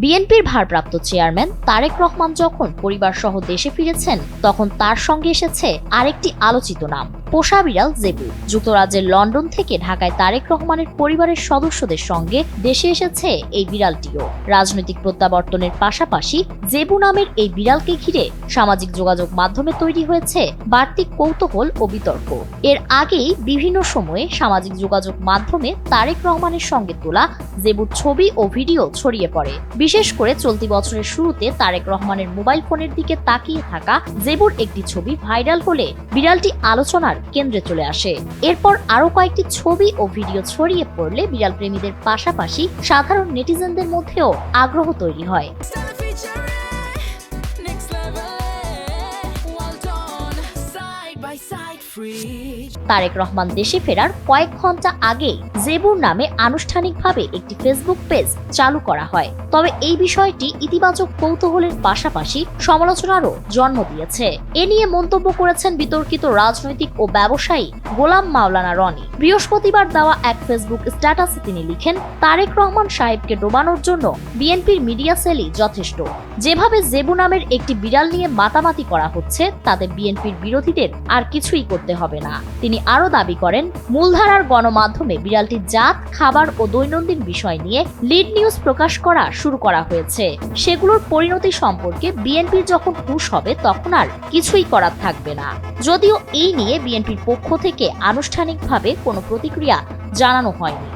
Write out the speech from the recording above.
বিএনপির ভারপ্রাপ্ত চেয়ারম্যান তারেক রহমান যখন পরিবার সহ দেশে ফিরেছেন, তখন তার সঙ্গে এসেছে আরেকটি আলোচিত নাম, পোষা বিড়াল জেবু। যুক্তরাজ্যের লন্ডন থেকে ঢাকায় তারেক রহমানের পরিবারের সদস্যদের সঙ্গে দেশে এসেছে এই বিড়ালটিও। রাজনৈতিক প্রত্যাবর্তনের পাশাপাশি জেবু নামের এই বিড়ালকে ঘিরে সামাজিক যোগাযোগ মাধ্যমে তৈরি হয়েছে বাড়তি কৌতূহল ও বিতর্ক। এর আগেই বিভিন্ন সময়ে সামাজিক যোগাযোগ মাধ্যমে তারেক রহমানের সঙ্গে তোলা জেবুর ছবি ও ভিডিও ছড়িয়ে পড়ে। বিশেষ করে চলতি বছরের শুরুতে তারেক রহমানের মোবাইল ফোনের দিকে তাকিয়ে থাকা জেবুর একটি ছবি ভাইরাল হলে বিড়ালটি আলোচনার কেন্দ্রে চলে আসে। এরপর আরো কয়েকটি ছবি ও ভিডিও ছড়িয়ে পড়লে বিড়াল প্রেমীদের পাশাপাশি সাধারণ নেটিজেনদের মধ্যেও আগ্রহ তৈরি হয়। তারেক রহমান দেশে ফেরার কয়েক ঘন্টা আগেই জেবুর নামে আনুষ্ঠানিকভাবে একটি ফেসবুক পেজ চালু করা হয়। তবে এই বিষয়টি ইতিবাচক কৌতূহলের পাশাপাশি সমালোচনারও জন্ম দিয়েছে। এ নিয়ে মন্তব্য করেছেন বিতর্কিত রাজনৈতিক ও ব্যবসায়ী গোলাম মাওলানা রনি। বৃহস্পতিবার দেওয়া এক ফেসবুক স্ট্যাটাসে তিনি লিখেন, তারেক রহমান সাহেবকে ডোবানোর জন্য বিএনপির মিডিয়া সেলই যথেষ্ট। যেভাবে জেবু নামের একটি বিড়াল নিয়ে মাতামাতি করা হচ্ছে, তাতে বিএনপির বিরোধীদের আর কিছুই করতে হবে না। তিনি আরো দাবি করেন, মূলধারার গণমাধ্যমে বিড়ালটির জাত, খাবার ও দৈনন্দিন বিষয় নিয়ে লিড নিউজ প্রকাশ করা শুরু করা হয়েছে। সেগুলোর পরিণতি সম্পর্কে বিএনপির যখন হুঁশ হবে, তখন আর কিছুই করার থাকবে না। যদিও এই নিয়ে বিএনপির পক্ষ থেকে আনুষ্ঠানিকভাবে কোনো প্রতিক্রিয়া জানানো হয়নি।